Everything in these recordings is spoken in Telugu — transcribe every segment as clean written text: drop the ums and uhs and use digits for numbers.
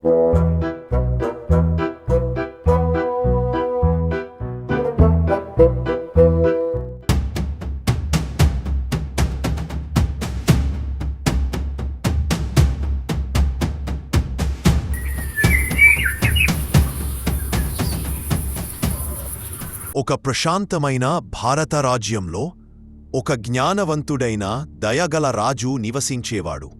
ఒక ప్రశాంతమైన భారత రాజ్యంలో ఒక జ్ఞానవంతుడైన దయగల రాజు నివసించేవాడు.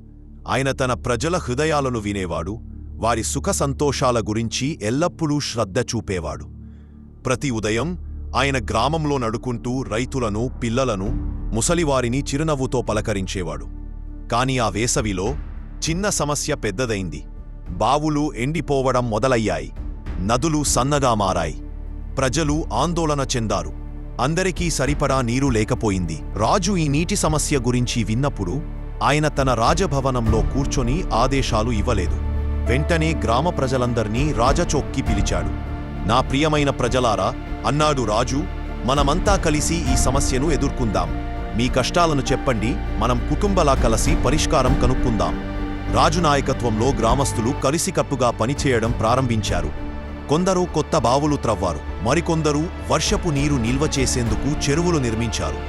ఆయన తన ప్రజల హృదయాలను వినేవాడు, వారి సుఖ సంతోషాల గురించి ఎల్లప్పుడూ శ్రద్ధ చూపేవాడు. ప్రతి ఉదయం ఆయన గ్రామంలో నడుకుంటూ రైతులను, పిల్లలను, ముసలివారిని చిరునవ్వుతో పలకరించేవాడు. కాని ఆ వేసవిలో చిన్న సమస్య పెద్దదైంది. బావులు ఎండిపోవడం మొదలయ్యాయి, నదులు సన్నగా మారాయి. ప్రజలు ఆందోళన చెందారు. అందరికీ సరిపడా నీరు లేకపోయింది. రాజు ఈ నీటి సమస్య గురించి విన్నప్పుడు ఆయన తన రాజభవనంలో కూర్చొని ఆదేశాలు ఇవ్వలేదు. వెంటనే గ్రామ ప్రజలందర్నీ రాజచౌక్కి పిలిచాడు. నా ప్రియమైన ప్రజలారా, అన్నాడు రాజు, మనమంతా కలిసి ఈ సమస్యను ఎదుర్కొందాం. మీ కష్టాలను చెప్పండి, మనం కుటుంబలా కలిసి పరిష్కారం కనుక్కుందాం. రాజు నాయకత్వంలో గ్రామస్తులు కలిసికట్టుగా పనిచేయడం ప్రారంభించారు. కొందరు కొత్త బావులు త్రవ్వారు, మరికొందరు వర్షపు నీరు నిల్వ చేసేందుకు చెరువులు నిర్మించారు.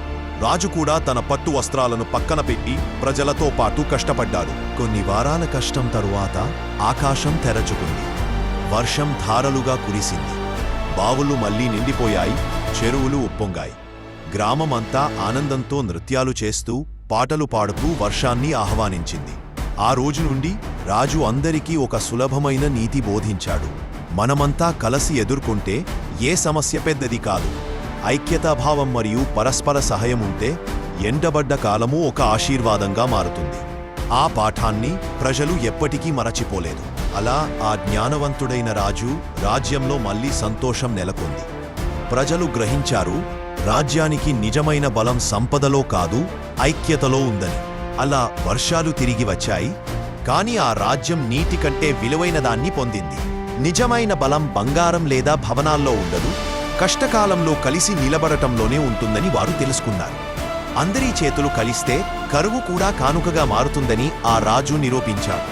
రాజు కూడా తన పట్టు వస్త్రాలను పక్కన పెట్టి ప్రజలతో పాటు కష్టపడ్డాడు. కొన్ని వారాల కష్టం తరువాత ఆకాశం తెరచుకుంది. వర్షం ధారలుగా కురిసింది. బావులు మళ్లీ నిండిపోయాయి, చెరువులు ఉప్పొంగాయి. గ్రామమంతా ఆనందంతో నృత్యాలు చేస్తూ, పాటలు పాడుతూ వర్షాన్ని ఆహ్వానించింది. ఆ రోజు నుండి రాజు అందరికీ ఒక సులభమైన నీతి బోధించాడు. మనమంతా కలసి ఎదుర్కొంటే ఏ సమస్య పెద్దది కాదు. ఐక్యతాభావం మరియు పరస్పర సహాయం ఉంటే ఎండబడ్డ కాలము ఒక ఆశీర్వాదంగా మారుతుంది. ఆ పాఠాన్ని ప్రజలు ఎప్పటికీ మరచిపోలేదు. అలా ఆ జ్ఞానవంతుడైన రాజు రాజ్యంలో మళ్లీ సంతోషం నెలకొంది. ప్రజలు గ్రహించారు, రాజ్యానికి నిజమైన బలం సంపదలో కాదు, ఐక్యతలో ఉందని. అలా వర్షాలు తిరిగి వచ్చాయి, కాని ఆ రాజ్యం నీటి కంటే విలువైన దాన్ని పొందింది. నిజమైన బలం బంగారం లేదా భవనాల్లో ఉండదు, కష్టకాలంలో కలిసి నిలబడటంలోనే ఉంటుందని వారు తెలుసుకున్నారు. అందరి చేతులు కలిస్తే కరువు కూడా కానుకగా మారుతుందని ఆ రాజు నిరూపించాడు.